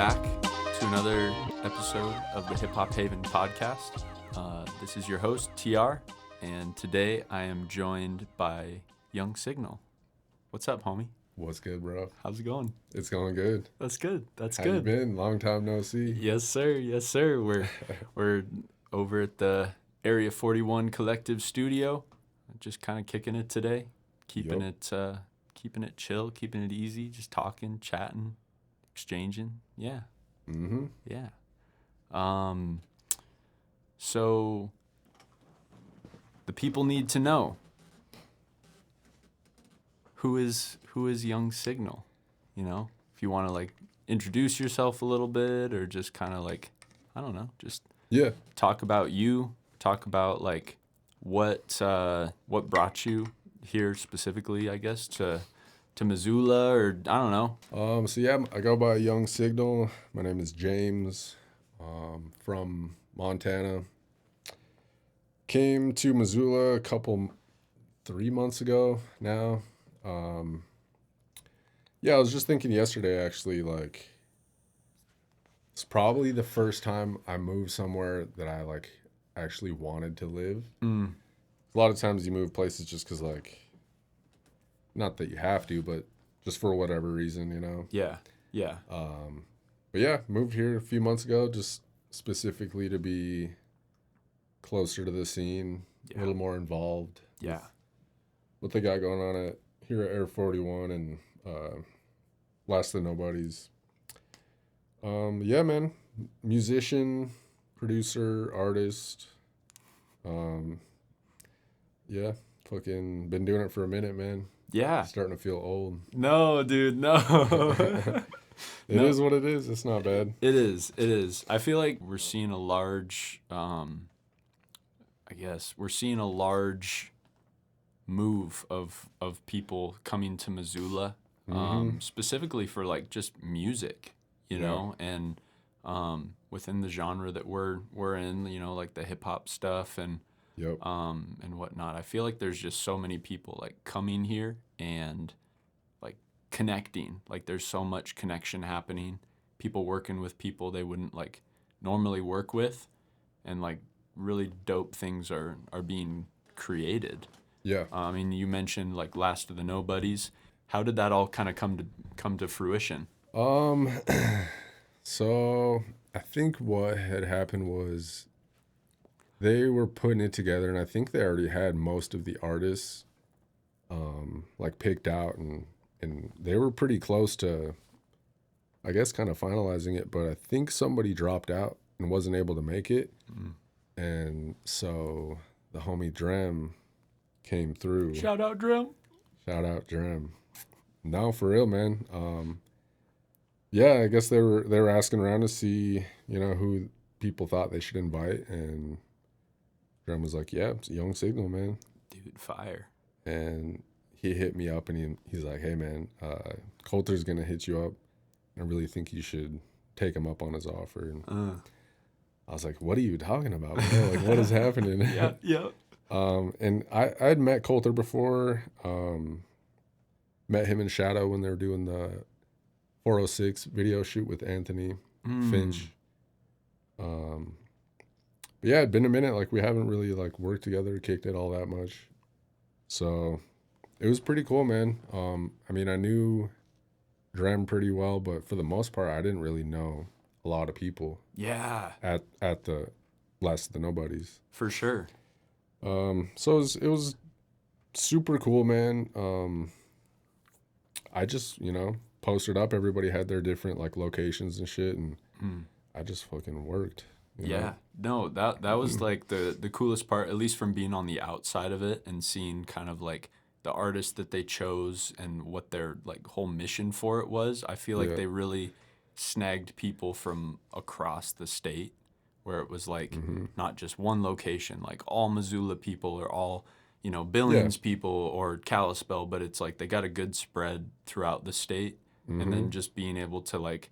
back to another episode of the Hip Hop Haven podcast. This is your host, TR, and today I am joined by Young Signal. What's up, homie? What's good, bro? How's it going? It's going good. That's good. That's How good. you been? Long time no see. Yes, sir. Yes, sir. We're over at the Area 41 Collective Studio, just kind of kicking it today, keeping it chill, keeping it easy, just talking, chatting, exchanging. Yeah. Mm-hmm. Yeah. So the people need to know, who is Young Signal? You know, if you want to like introduce yourself a little bit, or just kind of like, I don't know, just talk about you, talk about like what brought you here specifically, I guess, to Missoula, or I don't know. So yeah, I go by Young Signal. My name is James. From Montana. Came to Missoula 3 months ago now. Yeah, I was just thinking yesterday, actually, like, it's probably the first time I moved somewhere that I, like, actually wanted to live. A lot of times you move places just because, like, not that you have to, but just for whatever reason, you know? Yeah. But yeah, moved here a few months ago, just specifically to be closer to the scene, a little more involved. Yeah. What they got going on here at Air 41 and Last of the Nobodies. Yeah, man. Musician, producer, artist. Yeah, fucking been doing it for a minute, man. Yeah. Starting to feel old. No, dude, no. It is what it is. It's not bad. It is. I feel like we're seeing a large, move of people coming to Missoula, specifically for like just music, you know, and within the genre that we're in, you know, like the hip hop stuff and whatnot. I feel like there's just so many people like coming here and like connecting. Like there's so much connection happening. People working with people they wouldn't like normally work with, and like really dope things are being created. Yeah. I mean, you mentioned like Last of the Nobodies. How did that all kind of come to fruition? So I think what had happened was they were putting it together, and I think they already had most of the artists like picked out, and they were pretty close to, I guess, kind of finalizing it, but I think somebody dropped out and wasn't able to make it. And so the homie Drem came through. Shout out Drem. No, for real, man. Yeah, I guess they were asking around to see, you know, who people thought they should invite, and Drem was like, yeah, it's Young Signal, man. Dude, fire. And he hit me up, and he's like, hey, man, Coulter's going to hit you up. I really think you should take him up on his offer. And I was like, what are you talking about, bro? Like, what is happening? Yeah. And I had met Coulter before, met him in Shadow when they were doing the 406 video shoot with Anthony Finch. But yeah, it'd been a minute. Like, we haven't really like worked together, kicked it all that much. So it was pretty cool, man. I mean, I knew Drem pretty well, but for the most part, I didn't really know a lot of people. Yeah. At the Last of the Nobodies. For sure. So it was super cool, man. I just, you know, posted up. Everybody had their different like locations and shit, and I just fucking worked. Yeah. No, that was like the coolest part, at least from being on the outside of it and seeing kind of like the artists that they chose and what their like whole mission for it was. I feel like they really snagged people from across the state, where it was like not just one location, like all Missoula people or all, you know, Billings people or Kalispell, but it's like they got a good spread throughout the state. And then just being able to like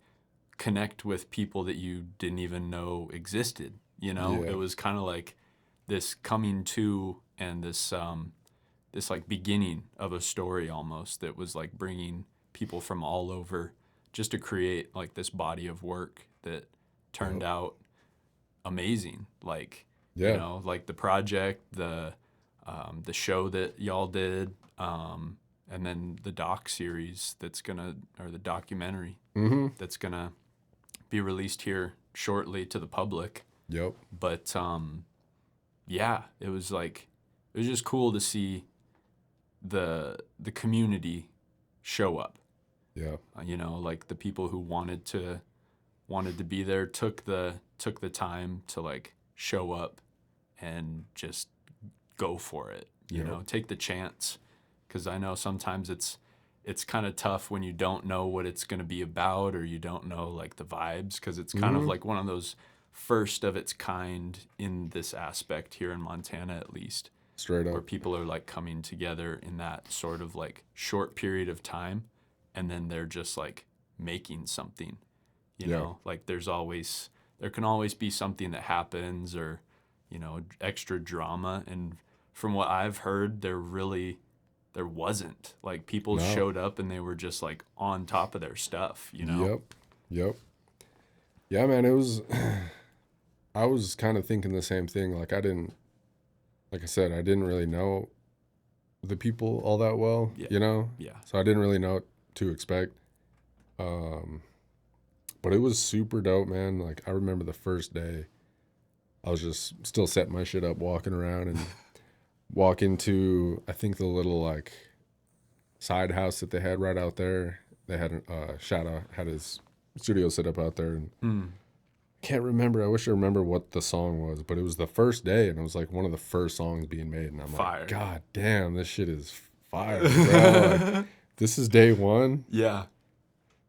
connect with people that you didn't even know existed, you know? It was kind of like this coming to and this like beginning of a story almost that was like bringing people from all over just to create like this body of work that turned out amazing. Like, you Yeah. know, like the project, the show that y'all did, and then the doc series or the documentary Mm-hmm. that's gonna be released here shortly to the public. Yep. But yeah, it was just cool to see the community show up. Yeah. You know, like the people who wanted to be there took the time to like show up and just go for it. You Yep. know, take the chance, because I know sometimes it's kind of tough when you don't know what it's going to be about, or you don't know like the vibes, because it's kind of like one of those first of its kind in this aspect here in Montana, at least, Straight where up. people are like coming together in that sort of like short period of time, and then they're just like making something. You Yeah. know, like there can always be something that happens, or, you know, extra drama. And from what I've heard, there wasn't. Like people No. showed up and they were just like on top of their stuff, you know? Yep. Yep. Yeah, man, it was I was kind of thinking the same thing. Like I said, I didn't really know the people all that well, Yeah. you know? Yeah. So I didn't really know what to expect. But it was super dope, man. Like I remember the first day, I was just still setting my shit up, walking around and walk into, I think, the little like side house that they had right out there. They had Shadow had his studio set up out there, and can't remember. I wish I remember what the song was, but it was the first day, and it was like one of the first songs being made, and I'm Fire. like, God damn, this shit is fire, bro. Like, this is day one, Yeah.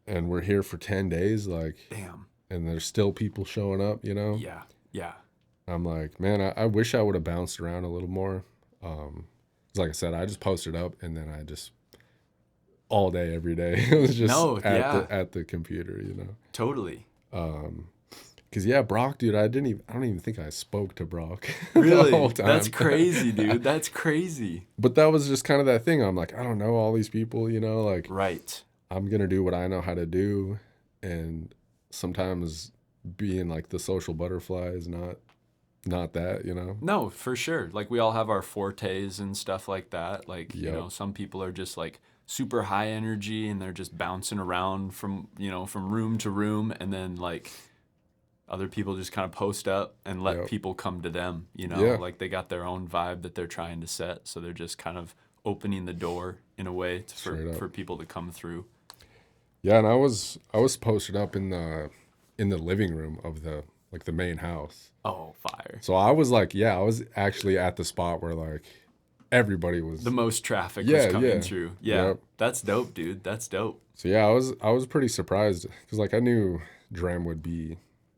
and we're here for 10 days, like, Damn. and there's still people showing up, you know? Yeah. Yeah. I'm like, man, I wish I would have bounced around a little more. 'Cause like I said, I just posted up, and then I just all day, every day, it was just No, yeah. at the computer, you know? Totally. Cause yeah, Brock, dude, I don't even think I spoke to Brock Really? the whole time. That's crazy, dude. That's crazy. But that was just kind of that thing. I'm like, I don't know all these people, you know, like Right. I'm gonna do what I know how to do, and sometimes being like the social butterfly is not that, you know. No, for sure. Like we all have our fortes and stuff like that. Like, you Yep. know, some people are just like super high energy and they're just bouncing around from room to room, and then like other people just kind of post up and let Yep. people come to them, you know? Yeah. Like they got their own vibe that they're trying to set, so they're just kind of opening the door in a way Straight up. for people to come through. Yeah, and I was posted up in the living room of the main house. Oh, fire. So I was like, yeah, I was actually at the spot where like everybody was. The most traffic Yeah, was coming yeah. through. Yeah. Yep. That's dope, dude. That's dope. So yeah, I was pretty surprised because like I knew Dram would be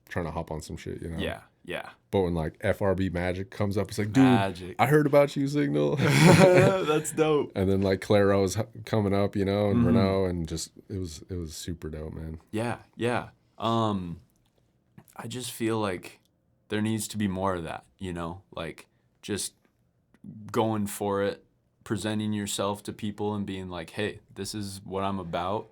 trying to hop on some shit, you know. Yeah. Yeah. But when like FRB Magic comes up, it's like, dude, Magic. I heard about you, Signal. That's dope. And then like Claro's coming up, you know, and Mm-hmm. Renault, and just it was super dope, man. Yeah, yeah. I just feel like there needs to be more of that, you know, like just going for it, presenting yourself to people and being like, hey, this is what I'm about.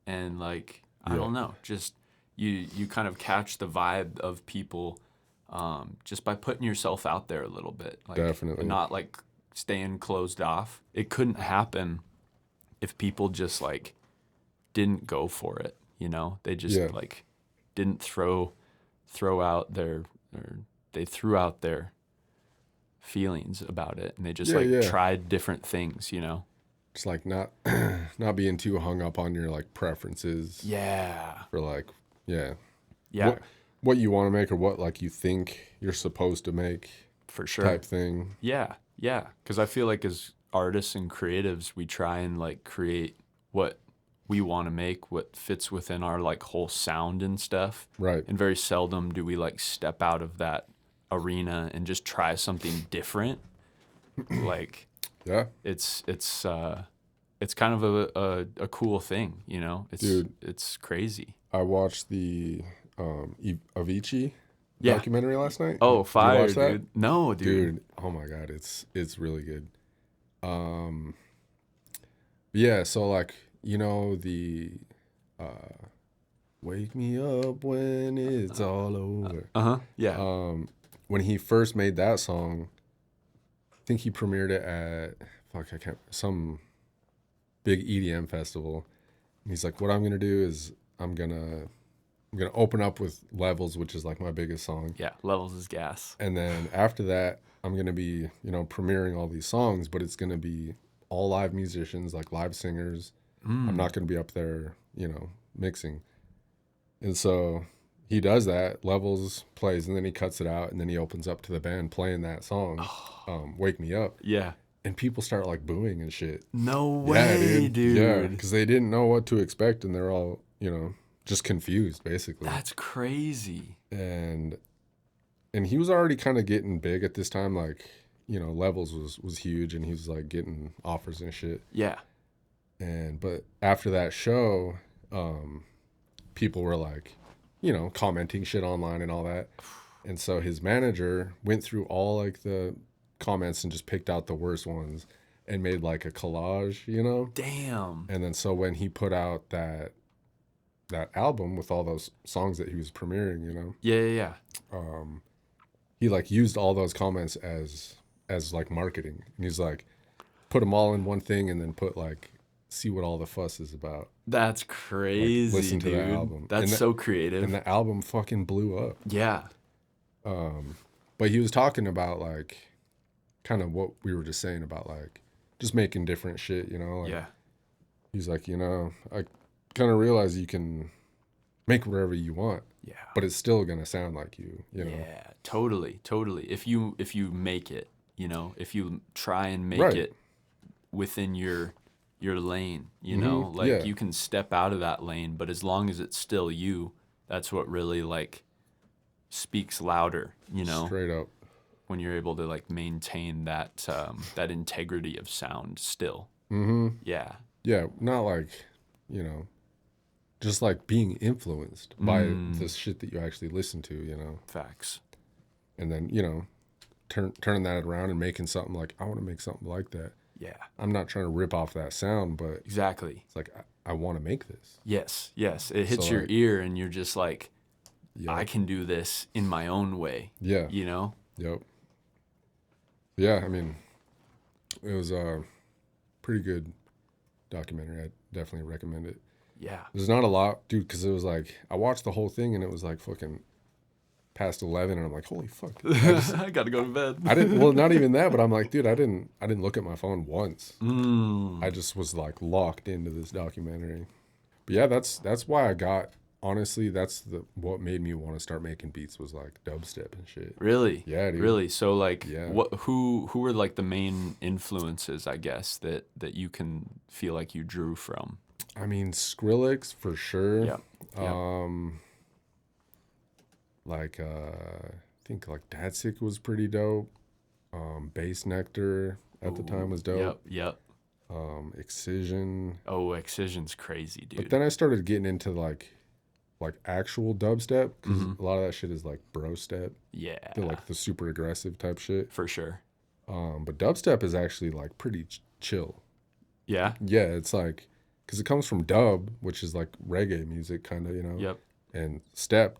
And like, I Yeah. don't know, just you kind of catch the vibe of people just by putting yourself out there a little bit. Like, Definitely. and not like staying closed off. It couldn't happen if people just like didn't go for it, you know? They just Yeah. like didn't throw out their, or they threw out their feelings about it, and they just Yeah. tried different things, you know? Just like not not being too hung up on your like preferences Yeah. for like Yeah, what you want to make or what like you think you're supposed to make for sure. type thing. Yeah. Because I feel like as artists and creatives, we try and like create what we want to make, what fits within our like whole sound and stuff. Right. And very seldom do we like step out of that arena and just try something different. Like Yeah. it's kind of a cool thing, you know? Dude. It's crazy. I watched the Avicii Yeah. documentary last night. Oh, Did you fire, watch that? dude. No, dude. Dude, oh my god, it's really good. Yeah, so like, you know, the Wake me up when it's all over. Uh-huh. Yeah. When he first made that song, I think he premiered it at some big EDM festival. And he's like, what I'm gonna do is I'm gonna open up with Levels, which is like my biggest song. Yeah. Levels is gas. And then after that, I'm gonna be, premiering all these songs, but it's gonna be all live musicians, like live singers. I'm not gonna be up there, mixing. And so he does that, Levels plays, and then he cuts it out, and then he opens up to the band playing that song, Wake Me Up. Yeah. And people start like booing and shit. No Yeah, way, dude. Yeah, because they didn't know what to expect, and they're all, just confused, basically. That's crazy. And he was already kind of getting big at this time, like, Levels was huge, and he was like getting offers and shit. Yeah. But after that show, people were like, commenting shit online and all that. And so his manager went through all like the comments and just picked out the worst ones and made like a collage, Damn. And then so when he put out that album with all those songs that he was premiering, Yeah. he like used all those comments as like marketing. And he's like, put them all in one thing and then put like, see what all the fuss is about. That's crazy, Like, listen to dude. the album. That's so creative. And the album fucking blew up. Yeah. But he was talking about like kind of what we were just saying about like just making different shit, like, Yeah. He's like, I kind of realize you can make whatever you want. Yeah. But it's still gonna sound like you know. Yeah, totally. If you make it, if you try and make Right. it within your lane, like Yeah. you can step out of that lane, but as long as it's still you, that's what really like speaks louder, Straight up. when you're able to like maintain that that integrity of sound still. Mm-hmm. Yeah. Yeah, not like, just like being influenced by the shit that you actually listen to, Facts. and then, turning that around and making something like, I want to make something like that. Yeah. I'm not trying to rip off that sound, but Exactly. it's like, I want to make this. Yes. It hits So, your like, ear and you're just like, Yeah. I can do this in my own way. Yeah. Yep. Yeah, I mean, it was a pretty good documentary. I definitely recommend it. Yeah. There's not a lot, dude, because it was like, I watched the whole thing and it was like fucking past 11 and I'm like, holy fuck. I gotta go to bed. Well, not even that, but I'm like, dude, I didn't look at my phone once. Mm. I just was like locked into this documentary. But yeah, that's why I got, honestly, that's what made me want to start making beats was like dubstep and shit. Really? Yeah, dude. Really? So like, Yeah. who were like the main influences, I guess, that you can feel like you drew from? I mean, Skrillex for sure. Yep. Like, I think like Datsik was pretty dope. Bass Nectar at the time was dope. Yep. Excision. Oh, Excision's crazy, dude. But then I started getting into like actual dubstep because a lot of that shit is like bro step. Yeah. Like the super aggressive type shit. For sure. But dubstep is actually like pretty chill. Yeah. Yeah, it's like, because it comes from dub, which is like reggae music kind of, Yep. And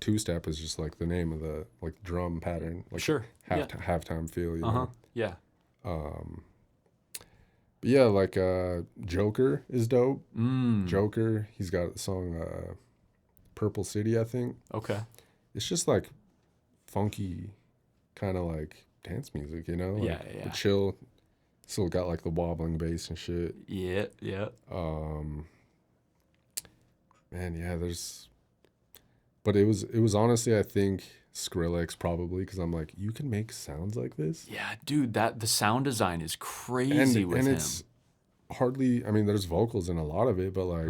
two-step is just like the name of the like drum pattern, like Sure. halftime feel, you know. Yeah. But yeah, like Joker is dope. Mm. Joker, he's got a song Purple City, I think. Okay. It's just like funky kind of like dance music, you know? Like, Yeah. the chill, still got like the wobbling bass and shit. Yeah. Man, yeah, but it was honestly, I think Skrillex probably, because I'm like, you can make sounds like this? Yeah, dude, the sound design is crazy with and him. it's hardly, I mean, there's vocals in a lot of it, but like,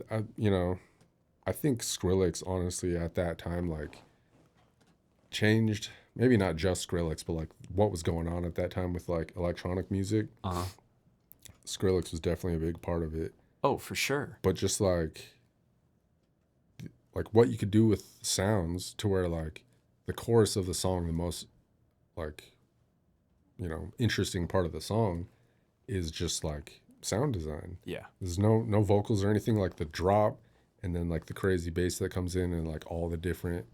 I think Skrillex, honestly, at that time, like, changed, maybe not just Skrillex, but like what was going on at that time with like electronic music. Skrillex was definitely a big part of it. Oh, for sure. But just like what you could do with sounds to where like the chorus of the song, the most like, interesting part of the song is just like sound design. Yeah. There's no vocals or anything, like the drop and then like the crazy bass that comes in and like all the different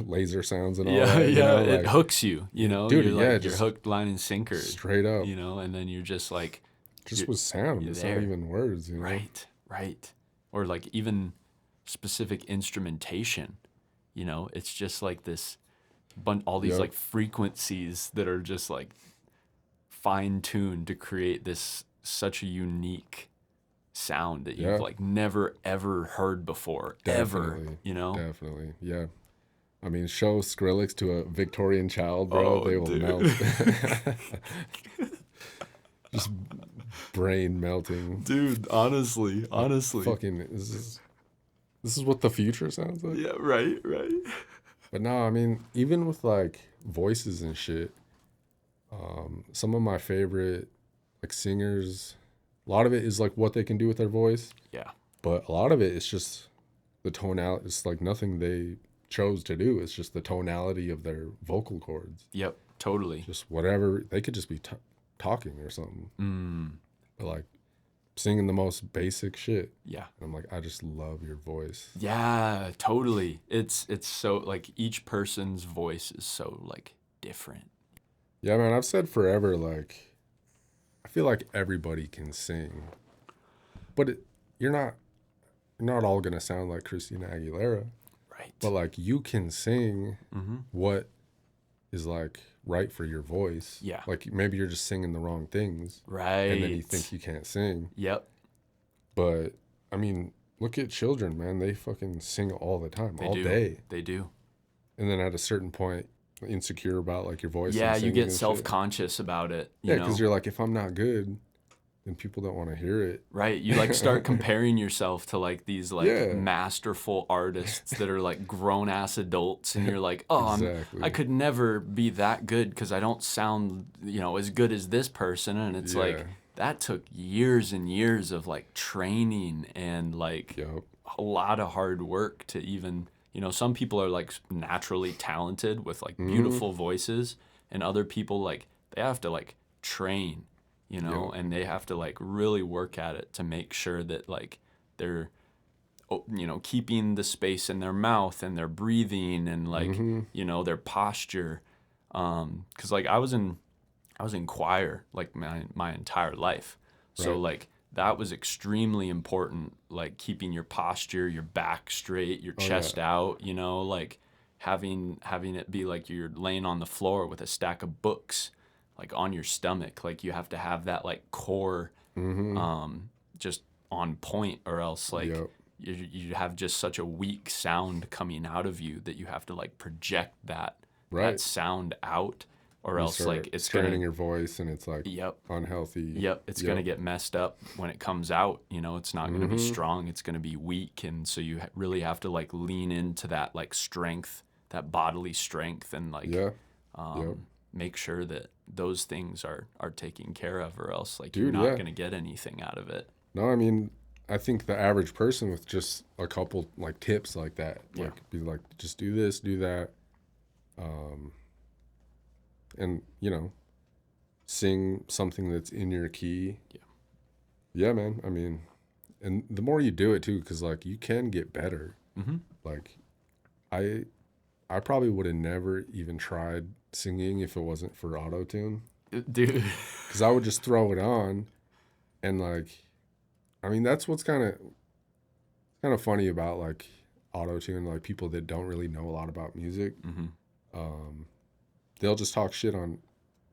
laser sounds and all Yeah, that, you yeah, know, it like hooks you, you know. dude, You're yeah, like you're just hooked, line and sinker, straight up, you know, and then you're just like just you're with sound. you're It's not there. even words, you know. Right, right. Or like even specific instrumentation, you know, it's just like this all these Yep. like frequencies that are just like fine tuned to create this such a unique sound that you've Yeah. like never ever heard before, ever, Definitely. you know? Definitely. Yeah. I mean, show Skrillex to a Victorian child, bro. Oh, They will melt. dude. Just brain melting. Dude, honestly, Like honestly. fucking this is what the future sounds like. Yeah, right, right. But no, I mean, even with like voices and shit, some of my favorite like singers, a lot of it is like what they can do with their voice, Yeah. but a lot of it is just the tonality. It's like nothing they chose to do. It's just the tonality of their vocal cords. Yep, totally. Just whatever. They could just be talking or something, Mm, but like singing the most basic shit. yeah. And I'm like, I just love your voice. Yeah, totally. It's so like each person's voice is so like different. Yeah, man, I've said forever, like, I feel like everybody can sing, but you're not all gonna sound like Christina Aguilera, Right. but like you can sing Mm-hmm. what is like right for your voice. Yeah. Like maybe you're just singing the wrong things and then you Right. think you can't sing. Yep, But I mean, look at children, man. They fucking sing all the time, they all do. day. They do. And then at a certain point, insecure about like your voice Yeah, and you singing get and shit. self-conscious about it, you Yeah, know? because you're like, if I'm not good, then people don't want to hear it. Right. You like start comparing yourself to like these like Yeah. masterful artists that are like grown ass adults and you're like, "Oh, Exactly. I could never be that good because I don't sound, you know, as good as this person." And it's Yeah. like that took years and years of like training and like Yep. a lot of hard work to even, you know, some people are like naturally talented with like beautiful voices and other people like they have to like train, you know, Yep. and they have to like really work at it to make sure that like they're you know, keeping the space in their mouth and their breathing and like, you know, their posture. 'Cause like I was in choir like my entire life. So Right. like that was extremely important, like keeping your posture, your back straight, your chest out, you know, like having it be like you're laying on the floor with a stack of books like on your stomach. Like you have to have that like core just on point or else like Yep. you have just such a weak sound coming out of you that you have to like project that Right. sound out or You else start like it's straining gonna your voice and it's like yep unhealthy. yep it's gonna get messed up when it comes out, you know. It's not gonna be strong, it's gonna be weak, and so you really have to like lean into that like strength, that bodily strength, and like Yeah. Yep. make sure that those things are taken care of or else like you're Dude, not yeah. gonna get anything out of it. No, I mean, I think the average person with just a couple like tips like that, Yeah. like be like, just do this, do that, and you know, sing something that's in your key. Yeah. Yeah, man. I mean, and the more you do it too, because like you can get better. Mm-hmm. Like, I probably would have never even tried singing if it wasn't for auto tune, Dude. because I would just throw it on, and like, I mean, that's what's kind of funny about like auto tune. Like people that don't really know a lot about music, they'll just talk shit on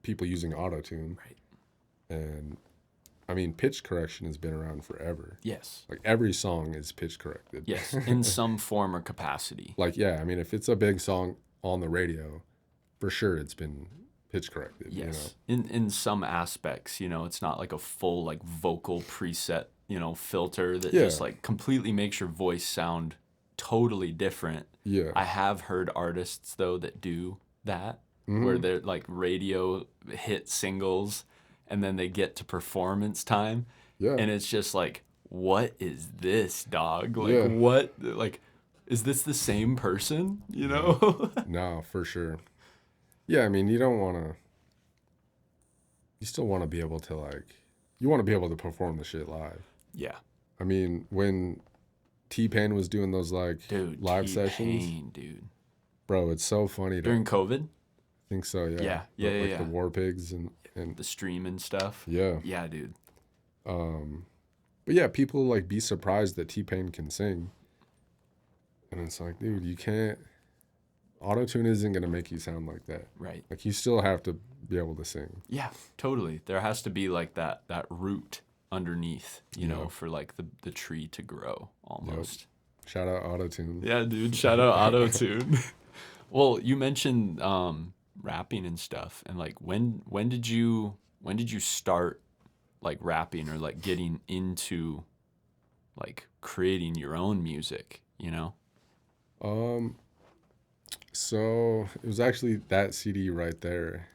people using auto tune. Right. And I mean, pitch correction has been around forever. Yes. Like every song is pitch corrected. Yes. In some form or capacity. Like, yeah, I mean, if it's a big song on the radio, for sure it's been pitch corrected. Yes. In some aspects, you know, it's not like a full like vocal preset, you know, filter that Yeah. just like completely makes your voice sound totally different. Yeah. I have heard artists though that do that where they're like radio hit singles and then they get to performance time Yeah. and it's just like, what is this, dog? Like Yeah. what like is this the same person? You know? No, for sure. Yeah, I mean, you still want to be able to like, you want to be able to perform the shit live. Yeah. I mean, when T-Pain was doing those like Dude, live sessions. T-Pain, dude. Bro, it's so funny to During COVID? think so, yeah. Yeah, yeah, yeah, Like the yeah. War Pigs and The stream and stuff. yeah. Yeah, dude. Um, but yeah, people like be surprised that T-Pain can sing. And it's like, dude, you can't. Auto-tune isn't gonna make you sound like that. Right. Like you still have to be able to sing. Yeah, totally. There has to be like that root underneath, you know, Yeah. for like the tree to grow almost. Shout out Auto-Tune. Yeah, dude. Shout out auto-tune. Well, you mentioned rapping and stuff, and like when did you start like rapping or like getting into like creating your own music, you know? Um, so it was actually that CD right there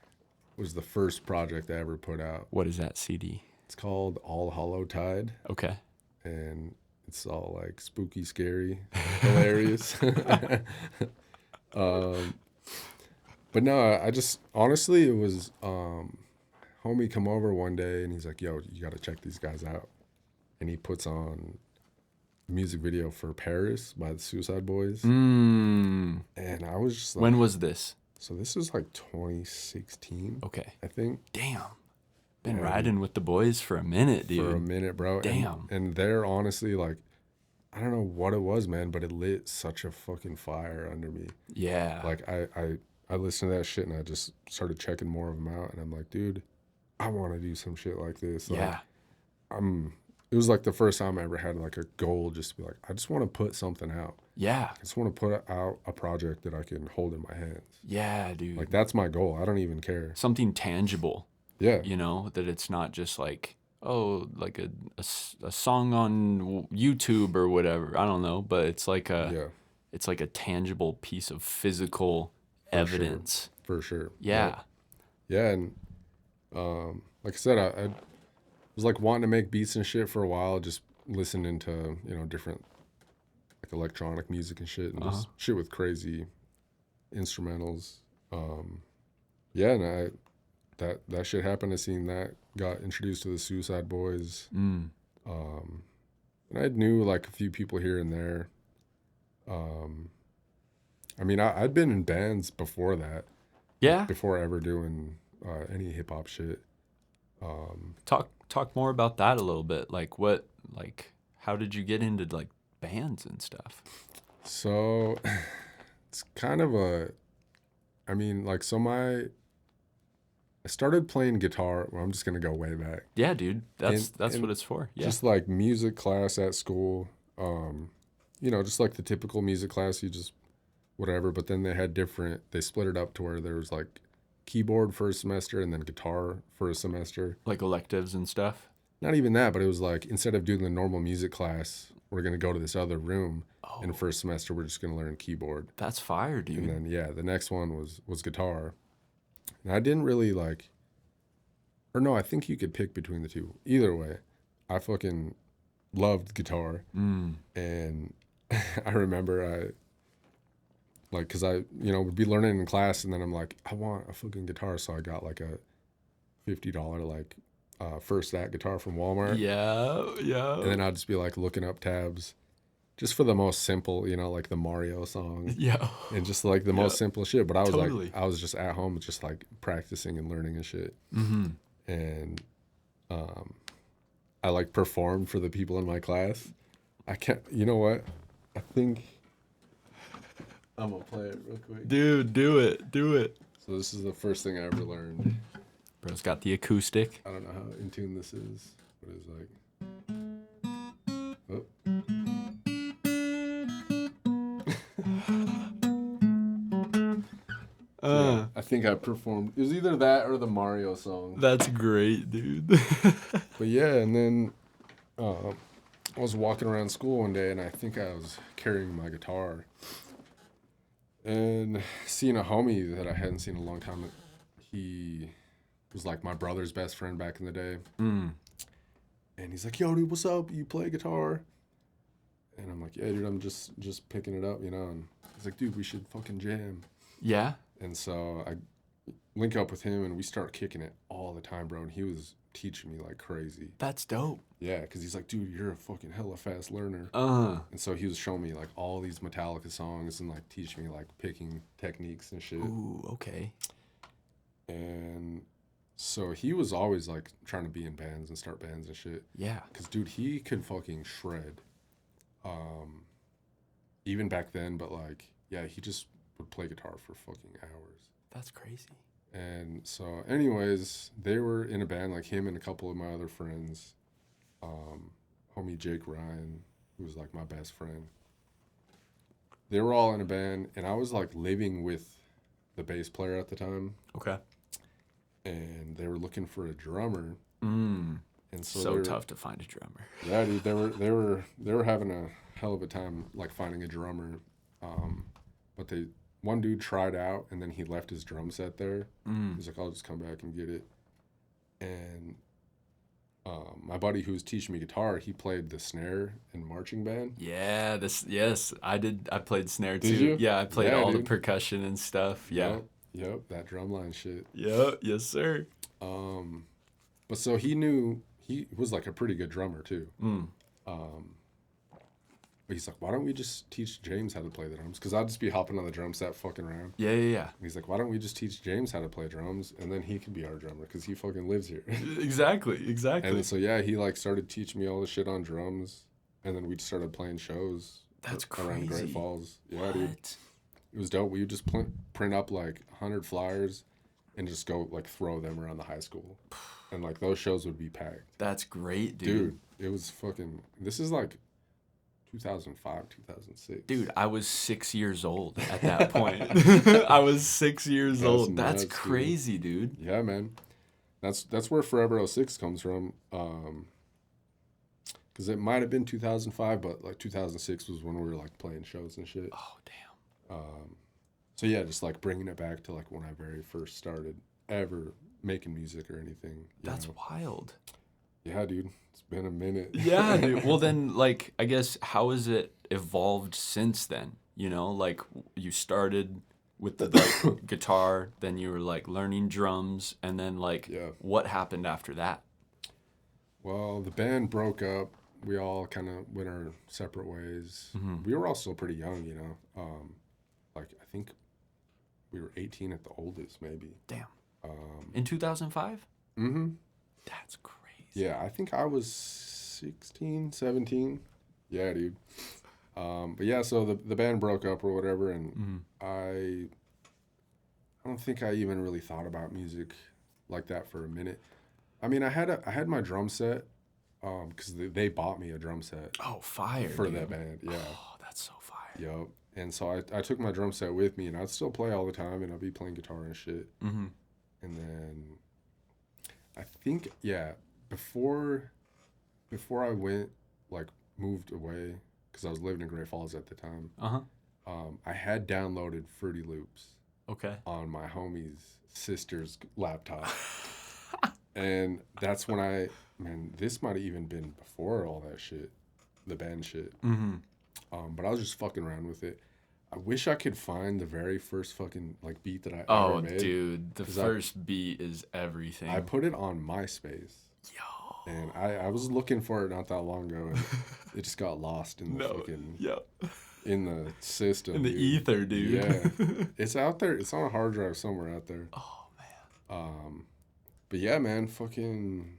was the first project I ever put out. What is that CD? It's called All Hollow Tide, Okay. and it's all like spooky, scary, hilarious. um, but no, I just honestly it was homie come over one day and he's like, "Yo, you got to check these guys out," and he puts on a music video for Paris by the Suicide Boys, Mm. and I was just like, When was this? so this was like 2016, Okay. I think. Damn. Been And riding with the boys for a minute, dude. for a minute, bro. Damn. And they're honestly like, I don't know what it was, man, but it lit such a fucking fire under me. Yeah. Like I listened to that shit and I just started checking more of them out, and I'm like, dude, I want to do some shit like this. Like, yeah. It was like the first time I ever had like a goal, just to be like, I just want to put something out. Yeah. I just want to put out a project that I can hold in my hands. Yeah, dude. Like that's my goal. I don't even care. Something tangible, Yeah. you know, that it's not just like, oh, like a song on YouTube or whatever. I don't know, but it's like Yeah. it's like a tangible piece of physical evidence. For sure. Yeah. Yeah. And like I said, I was like wanting to make beats and shit for a while, just listening to, you know, different like electronic music and shit, and just shit with crazy instrumentals. Yeah, and that shit happened. I seen that, got introduced to the Suicide Boys. Mm. And I knew like a few people here and there. I mean, I'd been in bands before that, Yeah. before ever doing any hip hop shit. Talk more about that a little bit. Like how did you get into like bands and stuff? So it's kind of I mean, like, I started playing guitar. Well, I'm just going to go way back. Yeah, dude. That's And what it's for. Yeah. Just like music class at school. You know, just like the typical music class, you just whatever. But then they split it up to where there was like keyboard for a semester and then guitar for a semester. Like electives and stuff. Not even that, but it was like instead of doing the normal music class, we're going to go to this other room. Oh, And first semester, we're just going to learn keyboard. that's fire, dude. And then, yeah, the next one was guitar. And I didn't really like, or no, I think you could pick between the two. Either way, I fucking loved guitar. Mm. And I remember because I, you know, would be learning in class, and then I'm like, I want a fucking guitar. So I got like a $50 like first that guitar from Walmart. Yeah, yeah. And then I'd just be like looking up tabs just for the most simple, you know, like the Mario song. Yeah. And just like the most simple shit. But I was Totally. like, I was just at home just like practicing and learning and shit. Mm-hmm. And I like performed for the people in my class. You know what? I think I'm gonna play it real quick. Dude, do it. Do it. So this is the first thing I ever learned. Bro's got the acoustic. I don't know how in tune this is, but it's like. Oh. Yeah, I think I performed. It was either that or the Mario song. That's great, dude. But yeah, and then I was walking around school one day, and I think I was carrying my guitar, and seeing a homie that I hadn't seen in a long time. He was like my brother's best friend back in the day. Mm. And he's like, "Yo, dude, what's up? You play guitar?" And I'm like, "Yeah, dude, I'm just picking it up, you know." And he's like, "Dude, we should fucking jam." Yeah. And so I link up with him, and we start kicking it all the time, bro. And he was teaching me like crazy. That's dope. Yeah, because he's like, dude, you're a fucking hella fast learner. And so he was showing me like all these Metallica songs and like teaching me like picking techniques and shit. Ooh, okay. And so he was always like trying to be in bands and start bands and shit. Yeah. Because dude, he could fucking shred. Even back then, but like, yeah, he just would play guitar for fucking hours. That's crazy. And so, anyways, they were in a band, like him and a couple of my other friends. Homie Jake Ryan, who was like my best friend. They were all in a band, and I was like living with the bass player at the time. Okay. And they were looking for a drummer. And so tough to find a drummer. Yeah, dude, they were having a hell of a time like finding a drummer. But one dude tried out, and then he left his drum set there. He's like, I'll just come back and get it. And my buddy who was teaching me guitar, he played the snare in marching band. Yeah, yes, I did. I played snare too. Did you? Yeah, I played all dude. the percussion and stuff. Yeah. Yep, that drumline shit. Yep, yes, sir. But so he was like a pretty good drummer too. But he's like, why don't we just teach James how to play the drums? Because I'd just be hopping on the drum set fucking around. Yeah. And he's like, why don't we just teach James how to play drums? And then he can be our drummer because he fucking lives here. Exactly. And so, yeah, he like started teaching me all the shit on drums. And then we started playing shows. That's around crazy. Great Falls. Yeah, What? dude. It was dope. We would just print up like 100 flyers and just go like throw them around the high school. And like those shows would be packed. That's great, Dude, it was fucking, this is like 2005, 2006. Dude, I was 6 years old at that point. I was 6 years old. That's nuts, crazy, dude. Yeah, man. That's where Forever '06 comes from. Because it might have been 2005, but like 2006 was when we were like playing shows and shit. Oh, damn. So yeah, just like bringing it back to like when I very first started ever making music or anything. That's wild. Yeah, dude. It's been a minute. Yeah, dude. Well, then, like, I guess, how has it evolved since then? You know, like, you started with the like, guitar, then you were, like, learning drums, and then, like, what happened after that? Well, the band broke up. We all kind of went our separate ways. We were all still pretty young, you know. Like, I think we were 18 at the oldest, maybe. Damn. In 2005? Mm-hmm. That's crazy. Yeah, I think I was 16, 17. Yeah, dude. But yeah, so the band broke up or whatever, and I don't think I even really thought about music like that for a minute. I mean, I had my drum set, because they bought me a drum set. Oh, fire, for dude. that band. Yeah. Oh, that's so fire. Yup. And so I took my drum set with me, and I'd still play all the time, and I'd be playing guitar and shit. And then I think, yeah, before I went, like, moved away, because I was living in Great Falls at the time, I had downloaded Fruity Loops on my homie's sister's laptop. And that's when this might have even been before all that shit, the band shit. But I was just fucking around with it. I wish I could find the very first fucking like beat that I ever made. Oh, dude, the first beat is everything. I put it on MySpace. Yo. And I was looking for it not that long ago, and it just got lost in the fucking in the system, in the ether, dude. Yeah, it's out there. It's on a hard drive somewhere out there. Oh man. But yeah, man, fucking,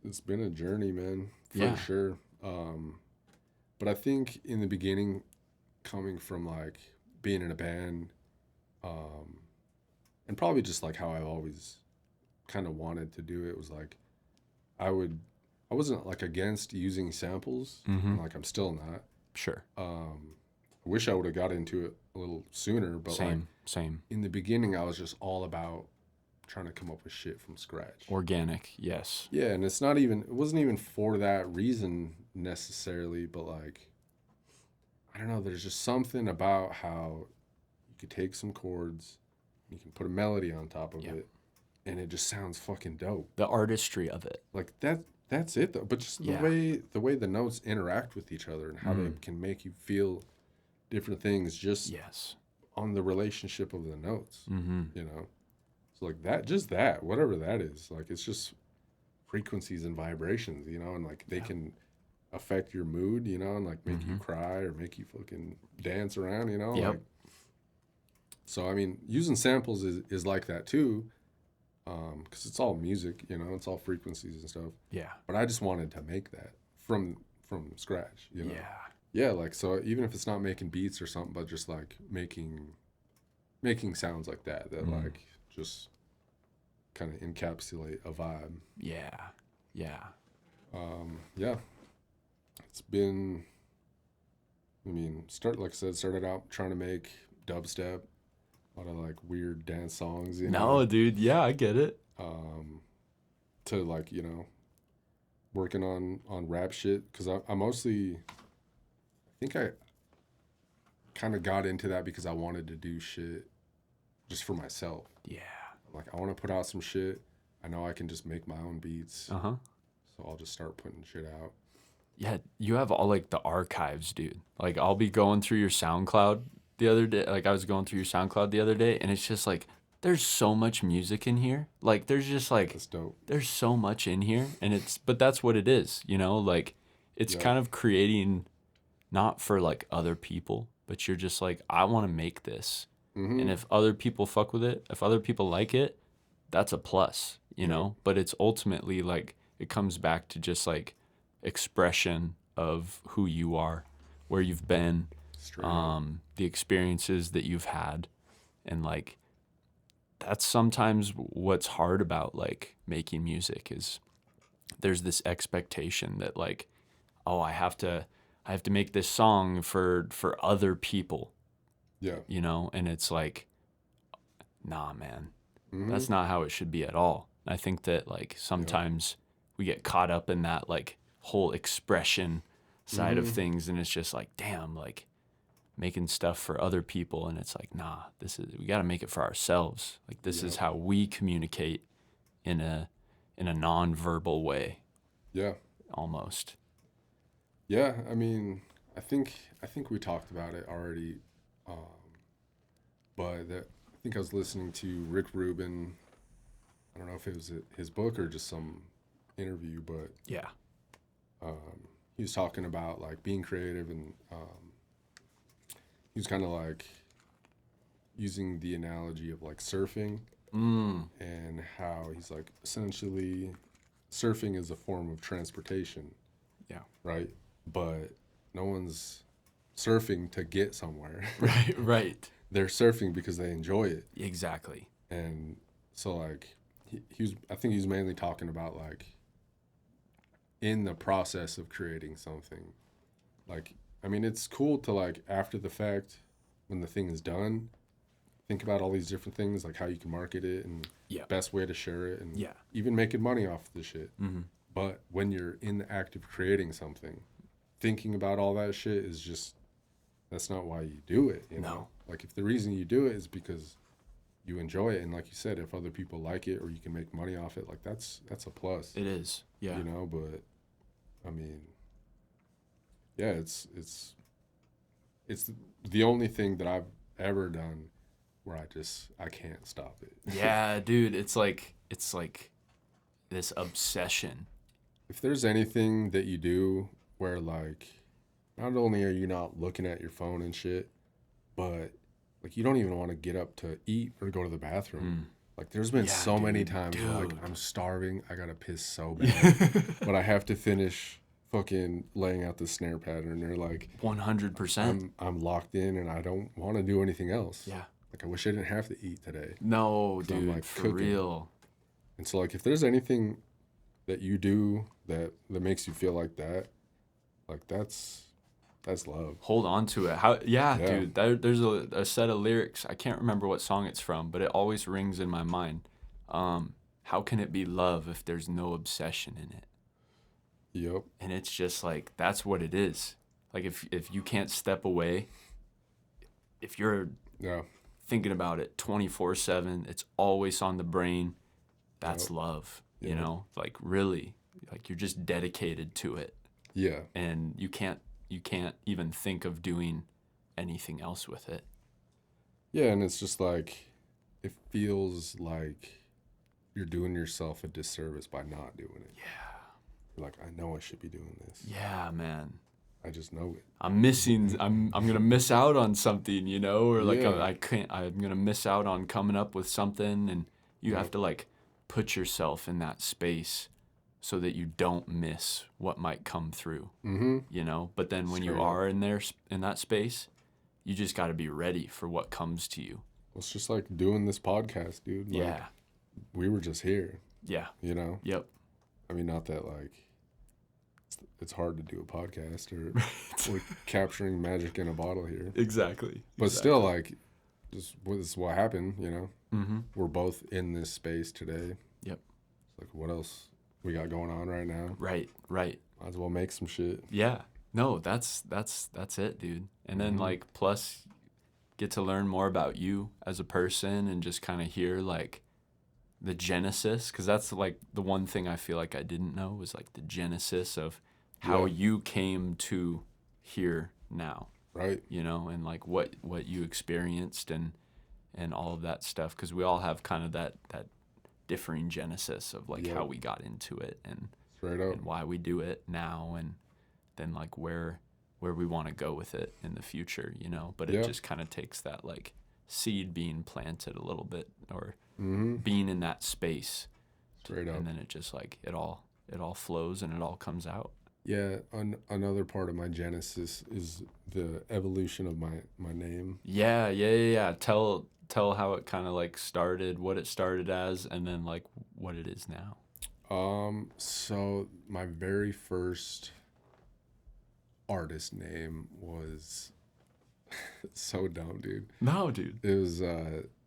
it's been a journey, man, for sure. But I think in the beginning, coming from like being in a band, and probably just like how I've always kind of wanted to do it, was like I wasn't like against using samples, and like I'm still not. Sure. I wish I would have got into it a little sooner, but same. In the beginning, I was just all about trying to come up with shit from scratch. Organic, yes. Yeah, and it wasn't even for that reason necessarily, but like, I don't know, there's just something about how you could take some chords, you can put a melody on top of it, and it just sounds fucking dope. The artistry of it. Like that's it though. But just the way the notes interact with each other and how they can make you feel different things just on the relationship of the notes. You know? So like that, whatever that is, like it's just frequencies and vibrations, you know, and like they Yeah. can affect your mood, you know, and like make you Mm-hmm. cry or make you fucking dance around, you know, Yep. like so. I mean, using samples is like that too, because it's all music, you know, it's all frequencies and stuff. Yeah. But I just wanted to make that from scratch, you know. Yeah. Yeah, like so even if it's not making beats or something, but just like making sounds like that Mm. like just kind of encapsulate a vibe. Yeah. Yeah. Yeah, it's been. I mean, like I said, started out trying to make dubstep, a lot of like weird dance songs, you know, No, dude. Yeah, I get it. um, to like you know working on rap shit because I mostly I think I kind of got into that because I wanted to do shit just for myself. Yeah. Like I want to put out some shit. I know I can just make my own beats, Uh-huh. so I'll just start putting shit out. Yeah, you have all like the archives, dude. Like I'll be going through your SoundCloud the other day. Like I was going through your SoundCloud the other day, and it's just like there's so much music in here. Like there's just like That's dope. there's so much in here, and it's but that's what it is, you know? Like it's Yeah. kind of creating not for like other people, but you're just like I want to make this. Mm-hmm. And if other people fuck with it, if other people like it, that's a plus, you Yeah. know? But it's ultimately like it comes back to just like expression of who you are, where you've been, Straight up. the experiences that you've had. And like that's sometimes what's hard about like making music is there's this expectation that like, oh, I have to make this song for other people, Yeah. you know? And it's like, nah, man. Mm-hmm. That's not how it should be at all. I think that like Yeah. sometimes we get caught up in that like whole expression side of Mm-hmm. things and it's just like, damn, like making stuff for other people and it's like, nah, we got to make it for ourselves. Like this Yeah. is how we communicate in a non-verbal way Yeah. almost. Yeah. I mean, I think we talked about it already, um, but I think I was listening to Rick Rubin. I don't know if it was his book or just some interview, but Yeah. he was talking about like being creative and he was kind of like using the analogy of like surfing Mm. and how he's like essentially surfing is a form of transportation, Yeah. right? But no one's surfing to get somewhere. Right, right. They're surfing because they enjoy it. Exactly. And so like he was I think he was mainly talking about like in the process of creating something. Like I mean it's cool to like after the fact when the thing is done, think about all these different things like how you can market it and Yeah. best way to share it and Yeah. even making money off the shit. Mm-hmm. But when you're in the act of creating something, thinking about all that shit is just that's not why you do it, you know? No. Like if the reason you do it is because you enjoy it and like you said, if other people like it or you can make money off it, like that's a plus. It is. Yeah. You know, but I mean yeah, it's the only thing that I've ever done where I can't stop it. Yeah, dude, it's like this obsession. If there's anything that you do where like not only are you not looking at your phone and shit, but like you don't even want to get up to eat or go to the bathroom. Like there's been Yeah, so many dude, times where like dude. I'm starving, I gotta piss so bad, but I have to finish fucking laying out the snare pattern or like 100%. I'm locked in and I don't want to do anything else. Yeah. Like I wish I didn't have to eat today. No, 'Cause I'm, dude, like, for cooking. real. And so like if there's anything that you do that makes you feel like that, like that's love. Hold on to it. How? Yeah, Yeah. dude. There's a set of lyrics. I can't remember what song it's from, but it always rings in my mind. How can it be love if there's no obsession in it? Yep. And it's just like that's what it is. Like if you can't step away, if you're Yeah. thinking about it 24/7, it's always on the brain. That's Yep. love. You Yep. know, like really, like you're just dedicated to it, Yeah. and you can't even think of doing anything else with it. Yeah, and it's just like it feels like you're doing yourself a disservice by not doing it. You're like, I know I should be doing this. Yeah, man. I just know it. I'm gonna miss out on something, you know, or like Yeah. I'm gonna miss out on coming up with something, and you have Yep. to like put yourself in that space so that you don't miss what might come through, Mm-hmm. you know. But then when you Straight up. are in there in that space, you just got to be ready for what comes to you. Well, it's just like doing this podcast, dude. Like, Yeah. we were just here, Yeah. you know? Yep. I mean, not that, like, it's hard to do a podcast or we're capturing magic in a bottle here. Exactly. But still, like, this is what happened, you know? Mm-hmm. We're both in this space today. Yep. Like, what else we got going on right now? Right. Right. Might as well make some shit. Yeah. No, that's it, dude. And then like plus get to learn more about you as a person and just kind of hear like the genesis, because that's like the one thing I feel like I didn't know was like the genesis of how you came to here now, Right. you know, and like what you experienced and all of that stuff, because we all have kind of that differing genesis of like how we got into it and Straight up. and why we do it now, and then like where we want to go with it in the future, you know. But it just kind of takes that like seed being planted a little bit, or being in that space, Straight up. and then it just like it all flows and it all comes out. Yeah, another part of my genesis is the evolution of my name. Yeah. Tell how it kind of like started, what it started as, and then like what it is now. So my very first artist name was so dumb, dude. No, dude. It was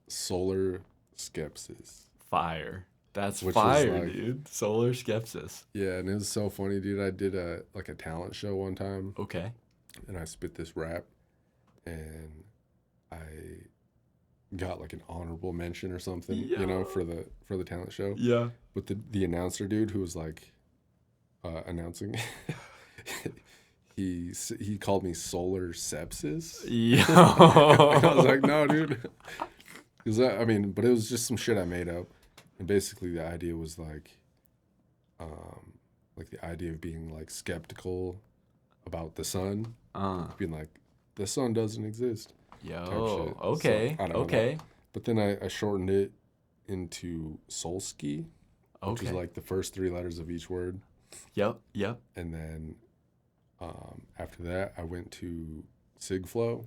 Solar Skepsis. Fire. That's Which is fire, like- dude. Solar Skepsis. Yeah, and it was so funny, dude. I did a talent show one time, Okay. and I spit this rap, and I got like an honorable mention or something, you know, for the talent show. Yeah. But the announcer dude who was like announcing, he called me Solar Sepsis. Yo. I was like, no, dude. Because I mean, but it was just some shit I made up, and basically the idea was like the idea of being like skeptical about the sun, being like the sun doesn't exist. Yo. shit. Okay. So, I don't know Okay. But then I shortened it into Solski, which Okay. is like the first 3 letters of each word. Yep. And then after that, I went to Sigflow,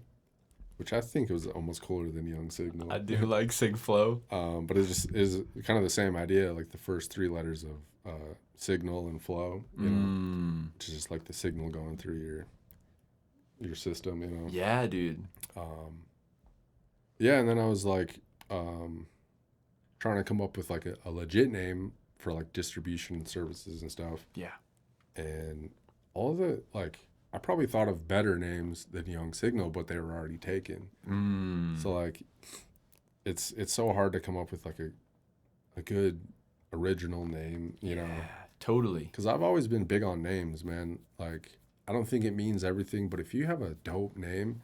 which I think was almost cooler than Young Signal. I do like Sigflow. But it just is kind of the same idea, like the first 3 letters of signal and flow, you know, which is just like the signal going through your system, you know. Yeah, dude. Yeah, and then I was like trying to come up with like a legit name for like distribution services and stuff. Yeah. And all of the like I probably thought of better names than Young Signal, but they were already taken. So like it's so hard to come up with like a good original name, you know. Totally. Because I've always been big on names, man. Like I don't think it means everything, but if you have a dope name,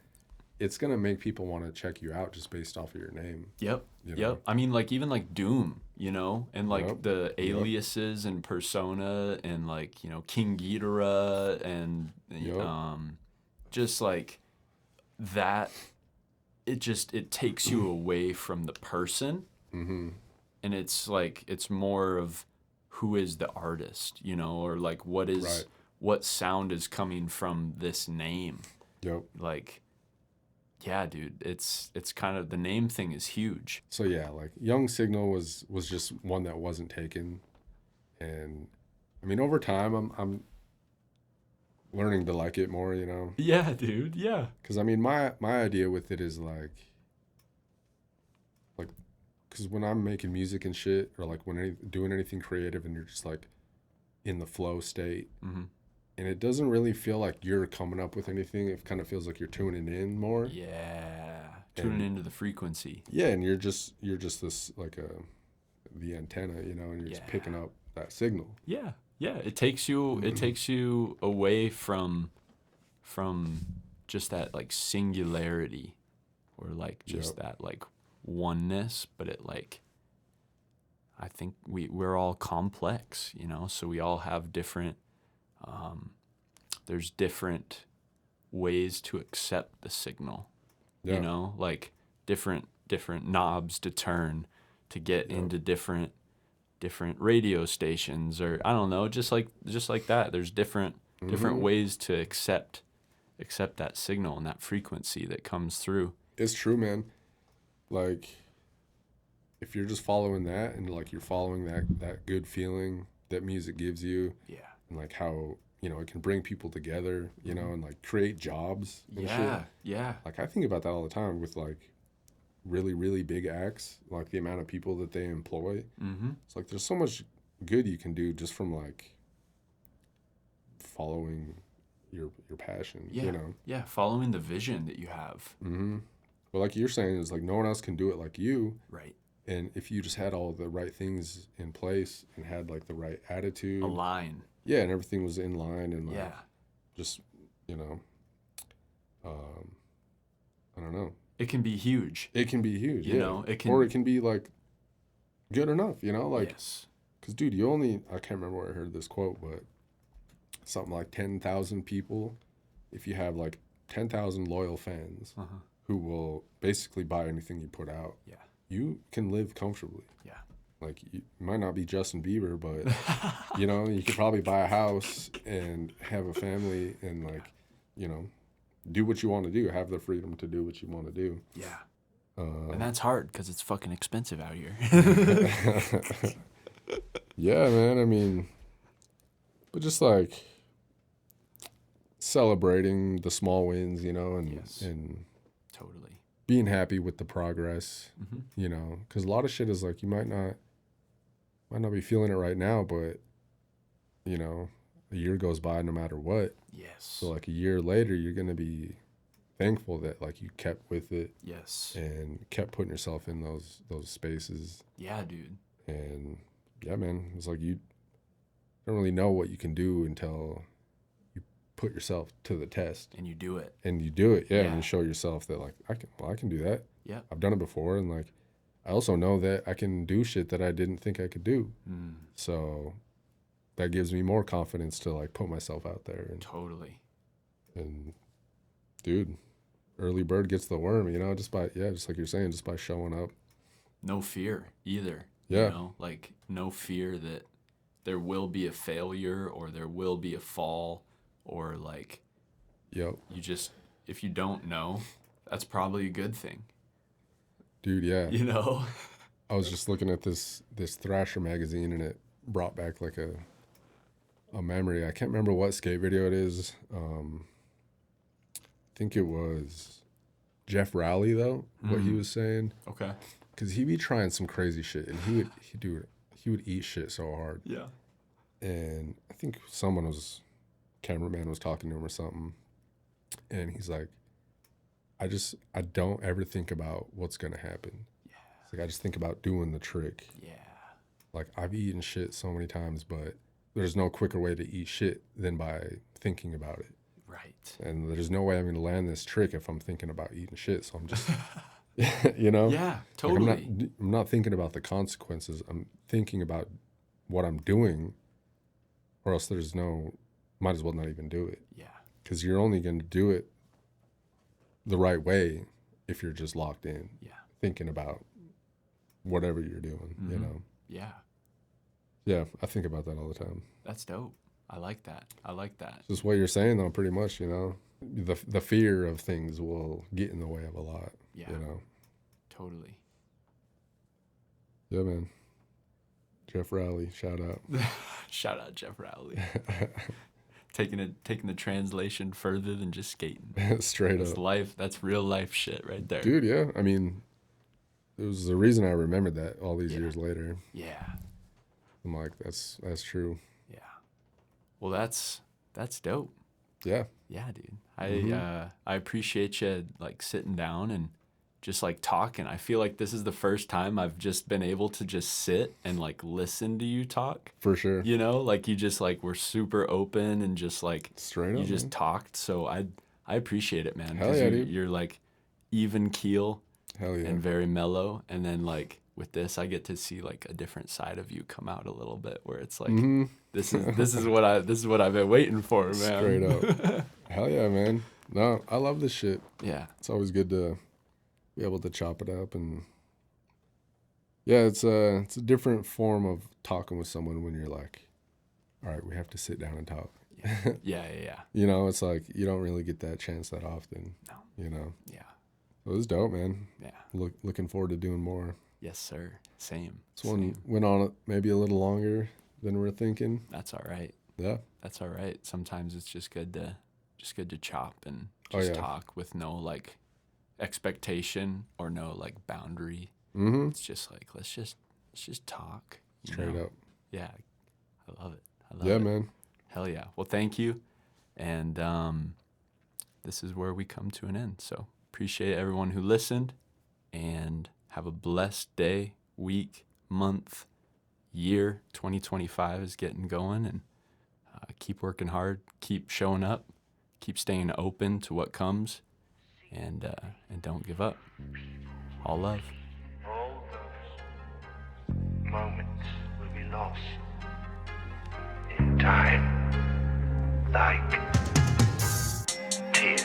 it's gonna make people want to check you out just based off of your name. Yep. You know? Yep. I mean, like even like Doom, you know, and like Yep. the aliases and persona and like, you know, King Ghidorah and just like that. It takes you away from the person, and it's like it's more of who is the artist, you know, or like what sound is coming from this name. Yep. Like, yeah, dude, it's kind of the name thing is huge. So yeah, like Young Signal was just one that wasn't taken, and I mean over time I'm learning to like it more, you know. Yeah, dude. Yeah. Because I mean my idea with it is like because when I'm making music and shit, or like when doing anything creative, and you're just like in the flow state, and it doesn't really feel like you're coming up with anything. It kind of feels like you're tuning in more. Yeah. Tuning into the frequency. Yeah, and you're just this like the antenna, you know, and you're just picking up that signal. Yeah. Yeah. It takes you away from just that like singularity, or like just that like oneness, but it like I think we're all complex, you know, so we all have different, there's different ways to accept the signal, Yeah. you know, like different knobs to turn to get into different radio stations, or I don't know, just like that. There's different ways to accept that signal and that frequency that comes through. It's true, man. Like, if you're just following that and like you're following that good feeling that music gives you, Yeah. and like how, you know, it can bring people together, you know, and like create jobs and shit. Yeah. Like, I think about that all the time with like really, really big acts, like the amount of people that they employ. It's like there's so much good you can do just from like following your passion, Yeah. you know? Yeah. Following the vision that you have. But like you're saying, is like no one else can do it like you. Right. And if you just had all the right things in place and had like the right attitude, Align. yeah, and everything was in line and like, Yeah. just, you know, I don't know. It can be huge. It can be huge, You know, it can, or it can be like good enough, you know, like, yes. because dude, I can't remember where I heard this quote, but something like 10,000 people, if you have like 10,000 loyal fans who will basically buy anything you put out, Yeah. you can live comfortably. Yeah. Like, you might not be Justin Bieber, but you know, you could probably buy a house and have a family and like, you know, do what you want to do, have the freedom to do what you want to do. Yeah. And that's hard because it's fucking expensive out here. Yeah, man. I mean, but just like celebrating the small wins, you know, and Yes. and Totally. being happy with the progress, you know, because a lot of shit is like you might not be feeling it right now, but you know, a year goes by no matter what. Yes. So like a year later, you're gonna be thankful that like you kept with it. Yes. And kept putting yourself in those spaces. Yeah, dude. And yeah, man, it's like you don't really know what you can do until you put yourself to the test. And you do it. And you do it, yeah. Yeah. And you show yourself that like I can do that. Yeah. I've done it before, and like I also know that I can do shit that I didn't think I could do. So that gives me more confidence to like put myself out there. And Totally. and dude, early bird gets the worm, you know, just like you're saying, just by showing up. No fear either. Yeah. You know, like no fear that there will be a failure or there will be a fall, or like, Yep. you just, if you don't know, that's probably a good thing. Dude, yeah. You know? I was just looking at this Thrasher magazine, and it brought back like a memory. I can't remember what skate video it is. I think it was Jeff Rowley, though, what he was saying. Okay. Because he'd be trying some crazy shit, and he would eat shit so hard. Yeah. And I think cameraman was talking to him or something, and he's like, I don't ever think about what's gonna happen. Yeah. It's like I just think about doing the trick. Yeah. Like, I've eaten shit so many times, but there's no quicker way to eat shit than by thinking about it. Right. And there's no way I'm going to land this trick if I'm thinking about eating shit. So I'm just, you know? Yeah, totally. Like I'm not thinking about the consequences. I'm thinking about what I'm doing, or else might as well not even do it. Yeah. Because you're only going to do it the right way if you're just locked in. Yeah. Thinking about whatever you're doing, you know? Yeah. Yeah, I think about that all the time. That's dope. I like that. Just what you're saying, though, pretty much, you know? The fear of things will get in the way of a lot, Yeah. you know? Totally. Yeah, man. Jeff Rowley, shout out. Shout out Jeff Rowley. Taking the translation further than just skating. Straight That's up. life. That's real life shit right there. Dude, yeah. I mean, it was the reason I remembered that all these years later. Yeah. I'm like, that's true. Yeah. Well, that's dope. Yeah. Yeah, dude. I appreciate you like sitting down and just like talking. I feel like this is the first time I've just been able to just sit and like listen to you talk. For sure. You know, like you just like were super open and just like Straight up, you just man. talked. So I appreciate it, man. Hell yeah, dude. You're like even keel Hell yeah. and very mellow, and then like with this, I get to see like a different side of you come out a little bit, where it's like, Mm-hmm. this is what I've been waiting for, man. Straight up. Hell yeah, man. No, I love this shit. Yeah. It's always good to be able to chop it up, and yeah, it's a different form of talking with someone when you're like, all right, we have to sit down and talk. Yeah. You know, it's like you don't really get that chance that often. No. You know. Yeah. It was dope, man. Yeah. Looking forward to doing more. Yes, sir. Same. This one went on maybe a little longer than we're thinking. That's all right. Yeah. That's all right. Sometimes it's just good to chop and just talk with no like expectation or no like boundary. Mm-hmm. It's just like let's just talk. Straight up. Yeah. I love it. I love Yeah, it. man. Hell yeah. Well, thank you. And this is where we come to an end. So appreciate everyone who listened, and have a blessed day, week, month, year. 2025 is getting going, and keep working hard, keep showing up, keep staying open to what comes, and don't give up. All love. All those moments will be lost in time, like tears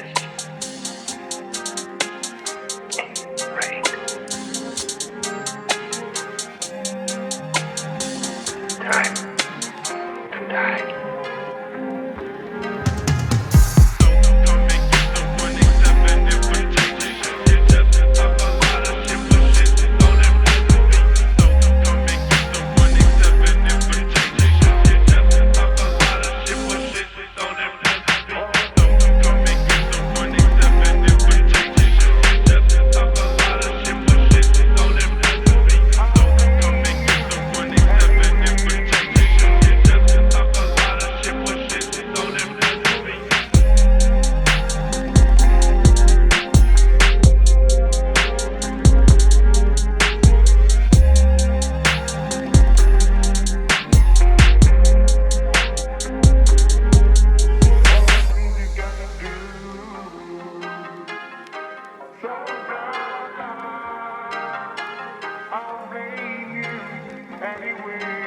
in rain. Time to die. I'll blame you anyway.